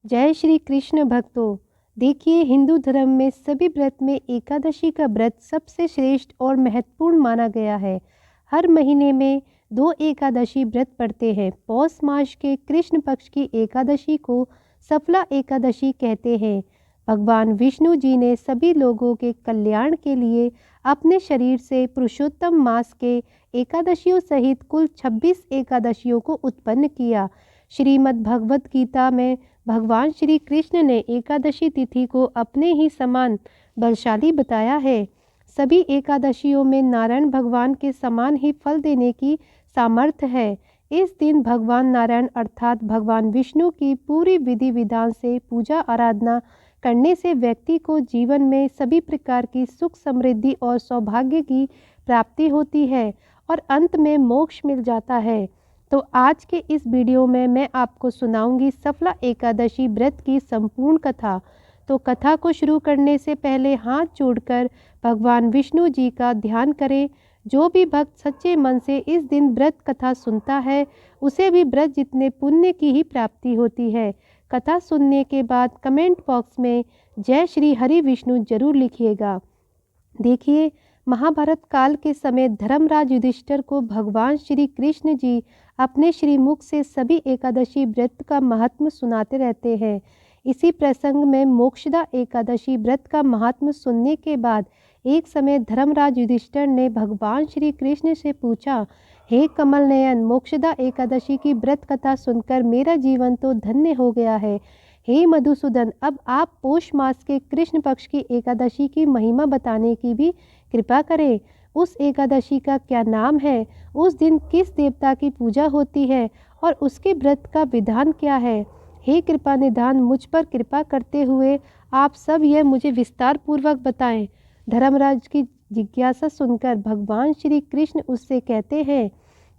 जय श्री कृष्ण भक्तों। देखिए, हिंदू धर्म में सभी व्रत में एकादशी का व्रत सबसे श्रेष्ठ और महत्वपूर्ण माना गया है। हर महीने में 2 एकादशी व्रत पड़ते हैं। पौष मास के कृष्ण पक्ष की एकादशी को सफला एकादशी कहते हैं। भगवान विष्णु जी ने सभी लोगों के कल्याण के लिए अपने शरीर से पुरुषोत्तम मास के एकादशियों सहित कुल 26 एकादशियों को उत्पन्न किया। श्रीमद् भगवत गीता में भगवान श्री कृष्ण ने एकादशी तिथि को अपने ही समान बलशाली बताया है। सभी एकादशियों में नारायण भगवान के समान ही फल देने की सामर्थ्य है। इस दिन भगवान नारायण अर्थात भगवान विष्णु की पूरी विधि विधान से पूजा आराधना करने से व्यक्ति को जीवन में सभी प्रकार की सुख समृद्धि और सौभाग्य की प्राप्ति होती है और अंत में मोक्ष मिल जाता है। तो आज के इस वीडियो में मैं आपको सुनाऊंगी सफला एकादशी व्रत की संपूर्ण कथा। तो कथा को शुरू करने से पहले हाथ जोड़कर भगवान विष्णु जी का ध्यान करें। जो भी भक्त सच्चे मन से इस दिन व्रत कथा सुनता है उसे भी व्रत जितने पुण्य की ही प्राप्ति होती है। कथा सुनने के बाद कमेंट बॉक्स में जय श्री हरि विष्णु जरूर लिखिएगा। देखिए, महाभारत काल के समय धर्मराज युधिष्ठिर को भगवान श्री कृष्ण जी अपने श्रीमुख से सभी एकादशी व्रत का महात्म सुनाते रहते हैं। इसी प्रसंग में मोक्षदा एकादशी व्रत का महात्म सुनने के बाद एक समय धर्मराज युधिष्ठिर ने भगवान श्री कृष्ण से पूछा, हे कमल नयन, मोक्षदा एकादशी की व्रत कथा सुनकर मेरा जीवन तो धन्य हो गया है। हे मधुसूदन, अब आप पौष मास के कृष्ण पक्ष की एकादशी की महिमा बताने की भी कृपा करें। उस एकादशी का क्या नाम है, उस दिन किस देवता की पूजा होती है और उसके व्रत का विधान क्या है। हे कृपा निधान, मुझ पर कृपा करते हुए आप सब यह मुझे विस्तार पूर्वक बताएं। धर्मराज की जिज्ञासा सुनकर भगवान श्री कृष्ण उससे कहते हैं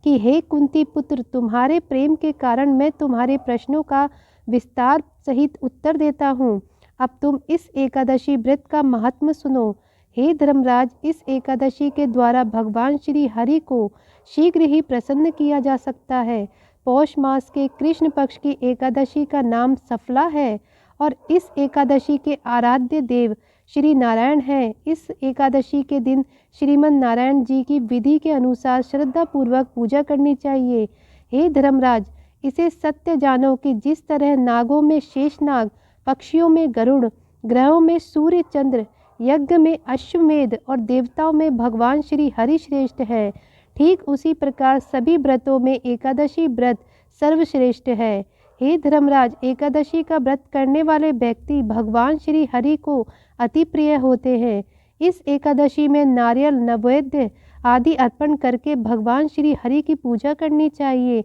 कि हे कुंती पुत्र, तुम्हारे प्रेम के कारण मैं तुम्हारे प्रश्नों का विस्तार सहित उत्तर देता हूँ। अब तुम इस एकादशी व्रत का महात्म सुनो। हे धर्मराज, इस एकादशी के द्वारा भगवान श्री हरि को शीघ्र ही प्रसन्न किया जा सकता है। पौष मास के कृष्ण पक्ष की एकादशी का नाम सफला है और इस एकादशी के आराध्य देव श्री नारायण हैं। इस एकादशी के दिन श्रीमन नारायण जी की विधि के अनुसार श्रद्धा पूर्वक पूजा करनी चाहिए। हे धर्मराज, इसे सत्य जानो कि जिस तरह नागों में शेषनाग, पक्षियों में गरुड़, ग्रहों में सूर्य चंद्र, यज्ञ में अश्वमेध और देवताओं में भगवान श्री हरि श्रेष्ठ है, ठीक उसी प्रकार सभी व्रतों में एकादशी व्रत सर्वश्रेष्ठ है। हे धर्मराज, एकादशी का व्रत करने वाले व्यक्ति भगवान श्री हरि को अति प्रिय होते हैं। इस एकादशी में नारियल, नैवेद्य आदि अर्पण करके भगवान श्री हरि की पूजा करनी चाहिए।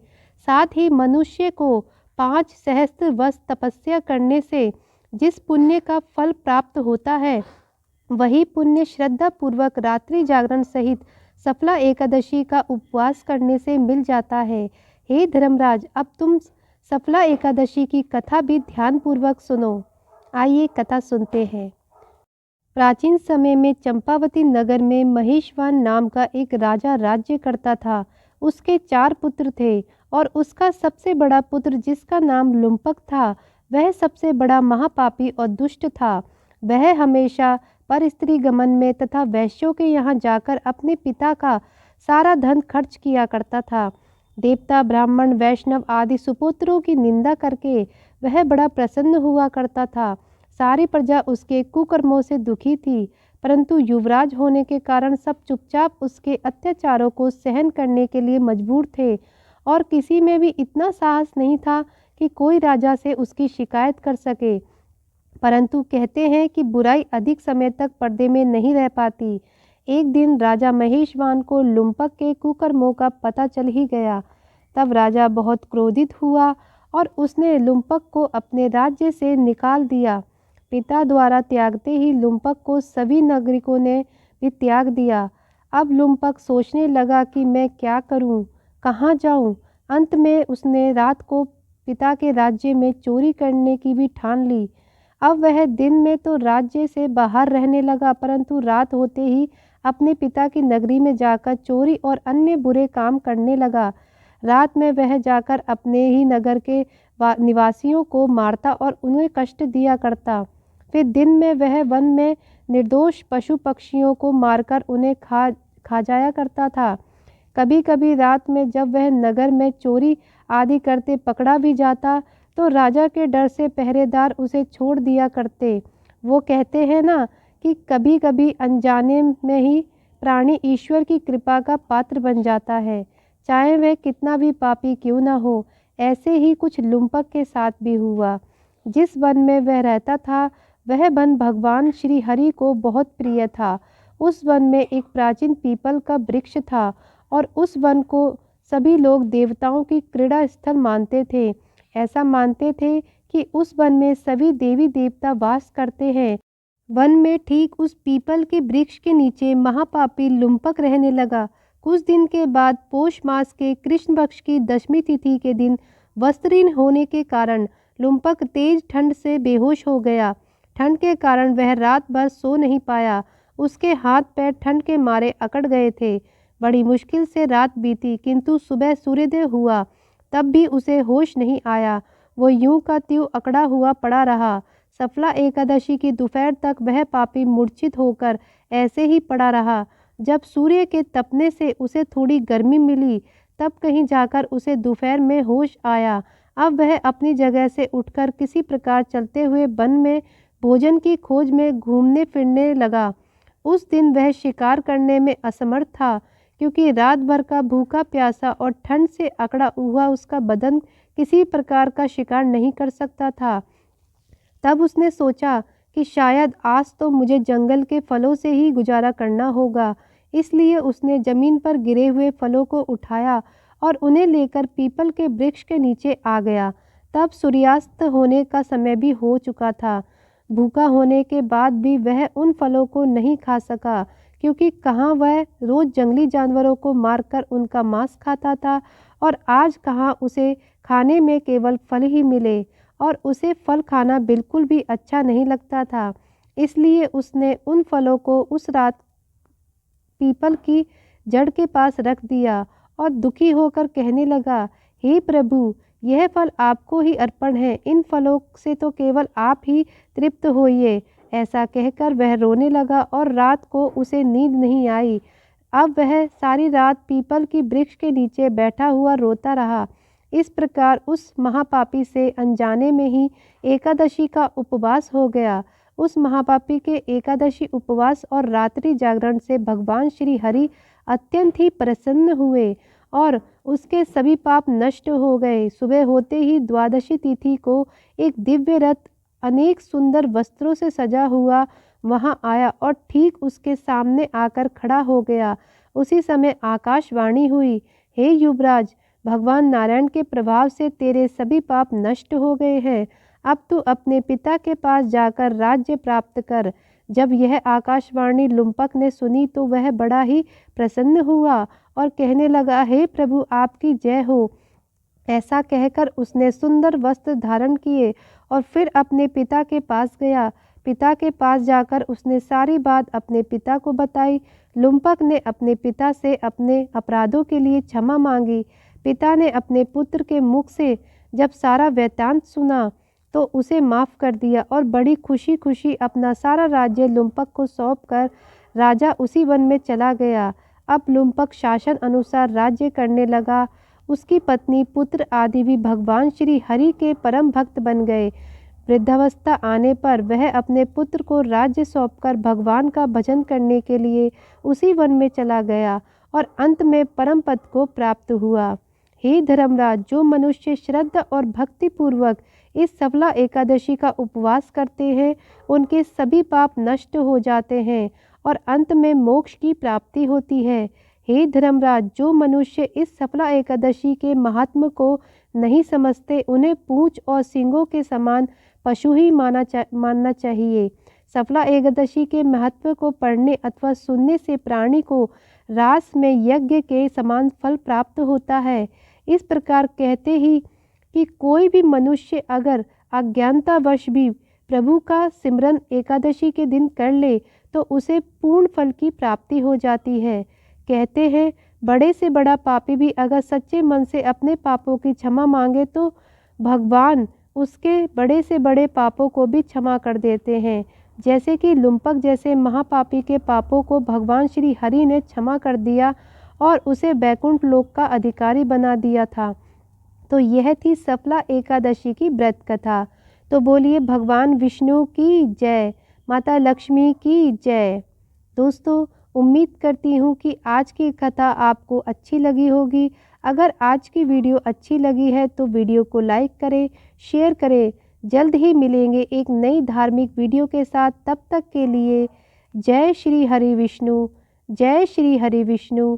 साथ ही मनुष्य को 5 सहस्त्र वर्ष तपस्या करने से जिस पुण्य का फल प्राप्त होता है वही पुण्य श्रद्धा पूर्वक रात्रि जागरण सहित सफला एकादशी का उपवास करने से मिल जाता है। हे धर्मराज, अब तुम सफला एकादशी की कथा भी ध्यान पूर्वक सुनो। आइए कथा सुनते हैं। प्राचीन समय में चंपावती नगर में महेशवान नाम का एक राजा राज्य करता था। उसके 4 पुत्र थे और उसका सबसे बड़ा पुत्र, जिसका नाम लुम्पक था, वह सबसे बड़ा महापापी और दुष्ट था। वह हमेशा पर स्त्री गमन में तथा वैश्यों के यहाँ जाकर अपने पिता का सारा धन खर्च किया करता था। देवता, ब्राह्मण, वैष्णव आदि सुपुत्रों की निंदा करके वह बड़ा प्रसन्न हुआ करता था। सारी प्रजा उसके कुकर्मों से दुखी थी, परंतु युवराज होने के कारण सब चुपचाप उसके अत्याचारों को सहन करने के लिए मजबूर थे और किसी में भी इतना साहस नहीं था कि कोई राजा से उसकी शिकायत कर सके। परंतु कहते हैं कि बुराई अधिक समय तक पर्दे में नहीं रह पाती। एक दिन राजा महेशवान को लुम्पक के कुकर्मों का पता चल ही गया। तब राजा बहुत क्रोधित हुआ और उसने लुम्पक को अपने राज्य से निकाल दिया। पिता द्वारा त्यागते ही लुम्पक को सभी नागरिकों ने भी त्याग दिया। अब लुम्पक सोचने लगा कि मैं क्या करूं, कहाँ जाऊं। अंत में उसने रात को पिता के राज्य में चोरी करने की भी ठान ली। अब वह दिन में तो राज्य से बाहर रहने लगा, परंतु रात होते ही अपने पिता की नगरी में जाकर चोरी और अन्य बुरे काम करने लगा। रात में वह जाकर अपने ही नगर के निवासियों को मारता और उन्हें कष्ट दिया करता। फिर दिन में वह वन में निर्दोष पशु पक्षियों को मारकर उन्हें खा जाया करता था। कभी कभी रात में जब वह नगर में चोरी आदि करते पकड़ा भी जाता तो राजा के डर से पहरेदार उसे छोड़ दिया करते। वो कहते हैं ना कि कभी कभी अनजाने में ही प्राणी ईश्वर की कृपा का पात्र बन जाता है, चाहे वह कितना भी पापी क्यों न हो। ऐसे ही कुछ लुम्पक के साथ भी हुआ। जिस वन में वह रहता था वह वन भगवान श्री हरि को बहुत प्रिय था। उस वन में एक प्राचीन पीपल का वृक्ष था और उस वन को सभी लोग देवताओं की क्रीड़ा स्थल मानते थे। ऐसा मानते थे कि उस वन में सभी देवी देवता वास करते हैं। वन में ठीक उस पीपल के वृक्ष के नीचे महापापी लुम्पक रहने लगा। कुछ दिन के बाद पोष मास के कृष्ण पक्ष की दशमी तिथि के दिन वस्त्रहीन होने के कारण लुम्पक तेज ठंड से बेहोश हो गया। ठंड के कारण वह रात भर सो नहीं पाया। उसके हाथ पैर ठंड के मारे अकड़ गए थे। बड़ी मुश्किल से रात बीती, किंतु सुबह सूर्योदय हुआ तब भी उसे होश नहीं आया। वो यूं का त्यों अकड़ा हुआ पड़ा रहा। सफला एकादशी की दोपहर तक वह पापी मूर्छित होकर ऐसे ही पड़ा रहा। जब सूर्य के तपने से उसे थोड़ी गर्मी मिली तब कहीं जाकर उसे दोपहर में होश आया। अब वह अपनी जगह से उठकर किसी प्रकार चलते हुए वन में भोजन की खोज में घूमने फिरने लगा। उस दिन वह शिकार करने में असमर्थ था, क्योंकि रात भर का भूखा प्यासा और ठंड से अकड़ा हुआ उसका बदन किसी प्रकार का शिकार नहीं कर सकता था। तब उसने सोचा कि शायद आज तो मुझे जंगल के फलों से ही गुजारा करना होगा। इसलिए उसने जमीन पर गिरे हुए फलों को उठाया और उन्हें लेकर पीपल के वृक्ष के नीचे आ गया। तब सूर्यास्त होने का समय भी हो चुका था। भूखा होने के बाद भी वह उन फलों को नहीं खा सका, क्योंकि कहाँ वह रोज जंगली जानवरों को मारकर उनका मांस खाता था और आज कहाँ उसे खाने में केवल फल ही मिले और उसे फल खाना बिल्कुल भी अच्छा नहीं लगता था। इसलिए उसने उन फलों को उस रात पीपल की जड़ के पास रख दिया और दुखी होकर कहने लगा, हे प्रभु, यह फल आपको ही अर्पण है। इन फलों से तो केवल आप ही तृप्त होइए। ऐसा कहकर वह रोने लगा और रात को उसे नींद नहीं आई। अब वह सारी रात पीपल की वृक्ष के नीचे बैठा हुआ रोता रहा। इस प्रकार उस महापापी से अनजाने में ही एकादशी का उपवास हो गया। उस महापापी के एकादशी उपवास और रात्रि जागरण से भगवान श्री हरि अत्यंत ही प्रसन्न हुए और उसके सभी पाप नष्ट हो गए। सुबह होते ही द्वादशी तिथि को एक दिव्य रथ अनेक सुंदर वस्त्रों से सजा हुआ वहां आया और ठीक उसके सामने आकर खड़ा हो गया। उसी समय आकाशवाणी हुई, हे युवराज, भगवान नारायण के प्रभाव से तेरे सभी पाप नष्ट हो गए हैं। अब तू अपने पिता के पास जाकर राज्य प्राप्त कर। जब यह आकाशवाणी लुम्पक ने सुनी तो वह बड़ा ही प्रसन्न हुआ और कहने लगा, हे प्रभु, आपकी जय हो। ऐसा कहकर उसने सुंदर वस्त्र धारण किए और फिर अपने पिता के पास गया। पिता के पास जाकर उसने सारी बात अपने पिता को बताई। लुम्पक ने अपने पिता से अपने अपराधों के लिए क्षमा मांगी। पिता ने अपने पुत्र के मुख से जब सारा वृत्तांत सुना तो उसे माफ़ कर दिया और बड़ी खुशी खुशी अपना सारा राज्य लुम्पक को सौंपकर राजा उसी वन में चला गया। अब लुम्पक शासन अनुसार राज्य करने लगा। उसकी पत्नी, पुत्र आदि भी भगवान श्री हरि के परम भक्त बन गए। वृद्धावस्था आने पर वह अपने पुत्र को राज्य सौंपकर भगवान का भजन करने के लिए उसी वन में चला गया और अंत में परम पद को प्राप्त हुआ। हे धर्मराज, जो मनुष्य श्रद्धा और भक्ति पूर्वक इस सफला एकादशी का उपवास करते हैं उनके सभी पाप नष्ट हो जाते हैं और अंत में मोक्ष की प्राप्ति होती है। हे धर्मराज, जो मनुष्य इस सफला एकादशी के महात्म को नहीं समझते उन्हें पूंछ और सींगों के समान पशु ही मानना चाहिए। सफला एकादशी के महत्व को पढ़ने अथवा सुनने से प्राणी को रास में यज्ञ के समान फल प्राप्त होता है। इस प्रकार कहते ही कि कोई भी मनुष्य अगर अज्ञानतावश भी प्रभु का सिमरन एकादशी के दिन कर ले तो उसे पूर्ण फल की प्राप्ति हो जाती है। कहते हैं, बड़े से बड़ा पापी भी अगर सच्चे मन से अपने पापों की क्षमा मांगे तो भगवान उसके बड़े से बड़े पापों को भी क्षमा कर देते हैं। जैसे कि लुम्पक जैसे महापापी के पापों को भगवान श्री हरि ने क्षमा कर दिया और उसे बैकुंठ लोक का अधिकारी बना दिया था। तो यह थी सफला एकादशी की व्रत कथा। तो बोलिए भगवान विष्णु की जय, माता लक्ष्मी की जय। दोस्तों, उम्मीद करती हूँ कि आज की कथा आपको अच्छी लगी होगी। अगर आज की वीडियो अच्छी लगी है तो वीडियो को लाइक करें, शेयर करें। जल्द ही मिलेंगे एक नई धार्मिक वीडियो के साथ। तब तक के लिए जय श्री हरि विष्णु, जय श्री हरि विष्णु।